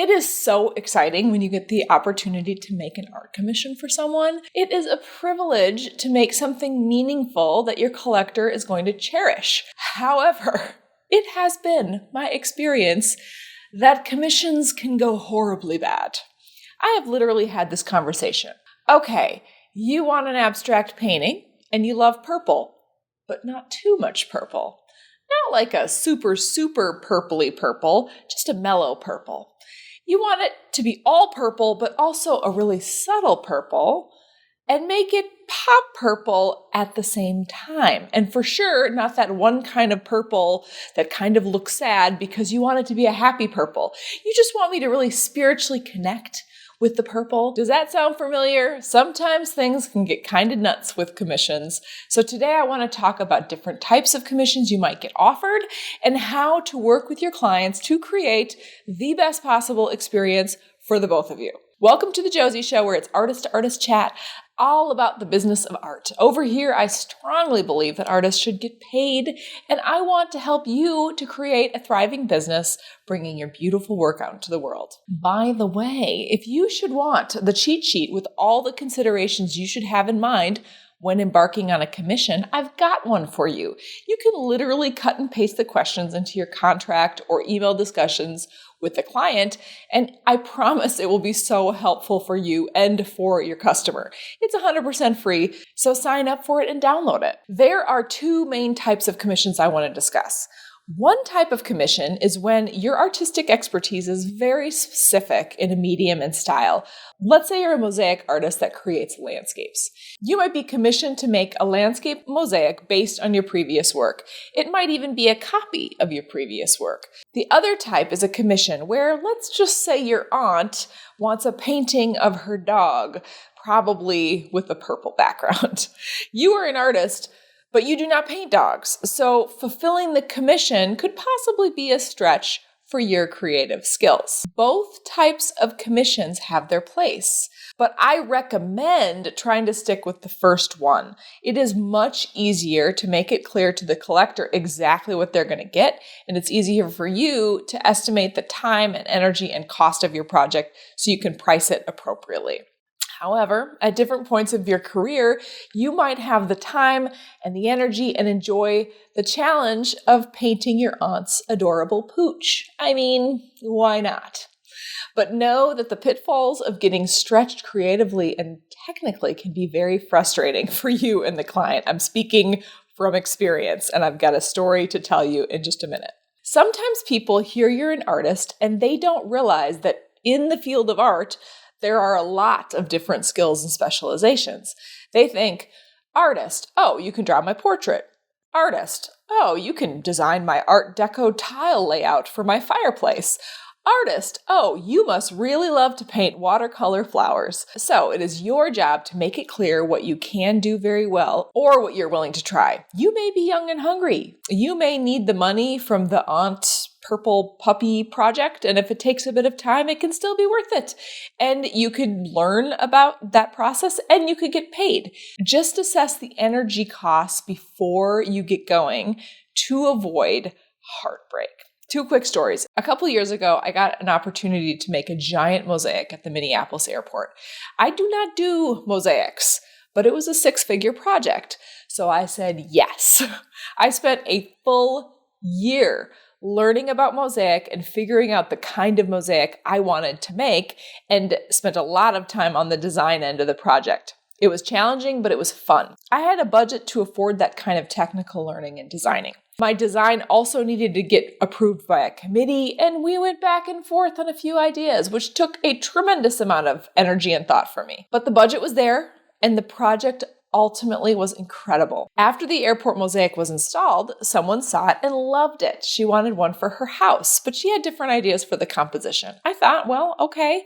It is so exciting when you get the opportunity to make an art commission for someone. It is a privilege to make something meaningful that your collector is going to cherish. However, it has been my experience that commissions can go horribly bad. I have literally had this conversation. Okay, you want an abstract painting and you love purple, but not too much purple. Not like a super, super purpley purple, just a mellow purple. You want it to be all purple, but also a really subtle purple, and make it pop purple at the same time. And for sure, not that one kind of purple that kind of looks sad because you want it to be a happy purple. You just want me to really spiritually connect with the purple. Does that sound familiar? Sometimes things can get kind of nuts with commissions. So today I want to talk about different types of commissions you might get offered and how to work with your clients to create the best possible experience for the both of you. Welcome to the Josie Show, where it's artist to artist chat, all about the business of art. Over here, I strongly believe that artists should get paid, and I want to help you to create a thriving business, bringing your beautiful work out into the world. By the way, if you should want the cheat sheet with all the considerations you should have in mind when embarking on a commission, I've got one for you. You can literally cut and paste the questions into your contract or email discussions with the client, and I promise it will be so helpful for you and for your customer. It's 100% free, so sign up for it and download it. There are two main types of commissions I want to discuss. One type of commission is when your artistic expertise is very specific in a medium and style. Let's say you're a mosaic artist that creates landscapes. You might be commissioned to make a landscape mosaic based on your previous work. It might even be a copy of your previous work. The other type is a commission where, let's just say your aunt wants a painting of her dog, probably with a purple background. You are an artist, but you do not paint dogs, so fulfilling the commission could possibly be a stretch for your creative skills. Both types of commissions have their place, but I recommend trying to stick with the first one. It is much easier to make it clear to the collector exactly what they're going to get, and it's easier for you to estimate the time and energy and cost of your project so you can price it appropriately. However, at different points of your career, you might have the time and the energy and enjoy the challenge of painting your aunt's adorable pooch. I mean, why not? But know that the pitfalls of getting stretched creatively and technically can be very frustrating for you and the client. I'm speaking from experience, and I've got a story to tell you in just a minute. Sometimes people hear you're an artist and they don't realize that in the field of art, there are a lot of different skills and specializations. They think, artist, oh, you can draw my portrait. Artist, oh, you can design my Art Deco tile layout for my fireplace. Artist, oh, you must really love to paint watercolor flowers. So it is your job to make it clear what you can do very well or what you're willing to try. You may be young and hungry. You may need the money from the Aunt Purple Puppy project, and if it takes a bit of time, it can still be worth it. And you could learn about that process and you could get paid. Just assess the energy costs before you get going to avoid heartbreak. Two quick stories. A couple years ago, I got an opportunity to make a giant mosaic at the Minneapolis airport. I do not do mosaics, but it was a 6-figure project. So I said yes. I spent a full year learning about mosaic and figuring out the kind of mosaic I wanted to make, and spent a lot of time on the design end of the project. It was challenging, but it was fun. I had a budget to afford that kind of technical learning and designing. My design also needed to get approved by a committee, and we went back and forth on a few ideas, which took a tremendous amount of energy and thought for me. But the budget was there, and the project ultimately was incredible. After the airport mosaic was installed, someone saw it and loved it. She wanted one for her house, but she had different ideas for the composition. I thought, well, okay,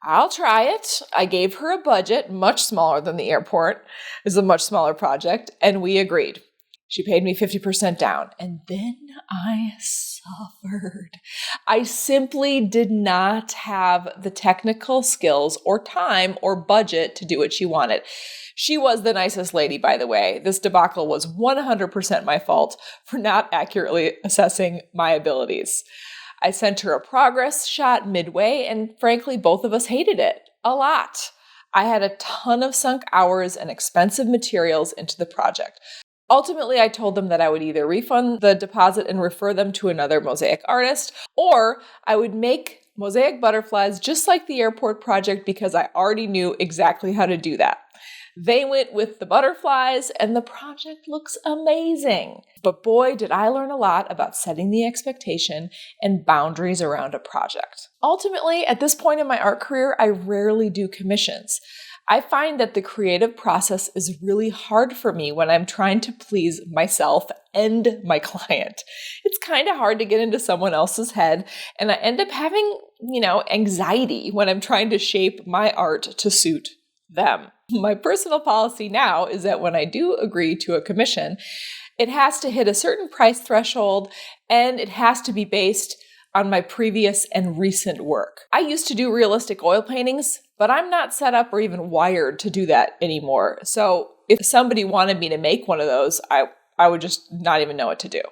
I'll try it. I gave her a budget much smaller than the airport. It was a much smaller project, and we agreed. She paid me 50% down, and then I suffered. I simply did not have the technical skills or time or budget to do what she wanted. She was the nicest lady, by the way. This debacle was 100% my fault for not accurately assessing my abilities. I sent her a progress shot midway, and frankly, both of us hated it a lot. I had a ton of sunk hours and expensive materials into the project. Ultimately, I told them that I would either refund the deposit and refer them to another mosaic artist, or I would make mosaic butterflies just like the airport project because I already knew exactly how to do that. They went with the butterflies, and the project looks amazing. But boy, did I learn a lot about setting the expectation and boundaries around a project. Ultimately, at this point in my art career, I rarely do commissions. I find that the creative process is really hard for me when I'm trying to please myself and my client. It's kind of hard to get into someone else's head, and I end up having, anxiety when I'm trying to shape my art to suit them. My personal policy now is that when I do agree to a commission, it has to hit a certain price threshold, and it has to be based on my previous and recent work. I used to do realistic oil paintings, but I'm not set up or even wired to do that anymore. So if somebody wanted me to make one of those, I would just not even know what to do.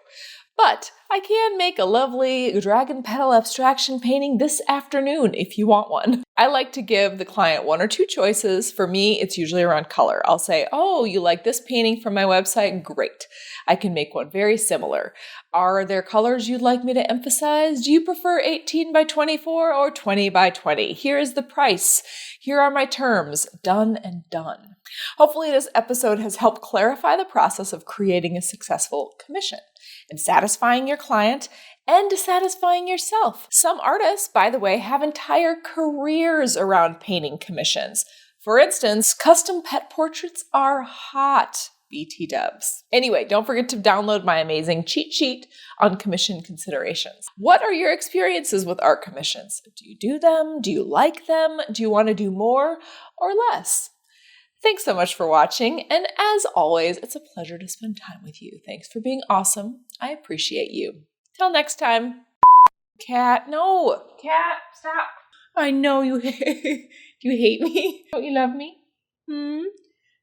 But I can make a lovely dragon petal abstraction painting this afternoon if you want one. I like to give the client one or two choices. For me, it's usually around color. I'll say, oh, you like this painting from my website? Great. I can make one very similar. Are there colors you'd like me to emphasize? Do you prefer 18 by 24 or 20 by 20? Here is the price. Here are my terms. Done and done. Hopefully this episode has helped clarify the process of creating a successful commission and satisfying your client and satisfying yourself. Some artists, by the way, have entire careers around painting commissions. For instance, custom pet portraits are hot. BT dubs. Anyway, don't forget to download my amazing cheat sheet on commission considerations. What are your experiences with art commissions? Do you do them? Do you like them? Do you want to do more or less? Thanks so much for watching, and as always, it's a pleasure to spend time with you. Thanks for being awesome. I appreciate you. Till next time. Cat, no. Cat, stop. I know you do you hate me? Don't you love me?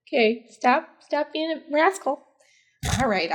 Okay, stop being a rascal. All right.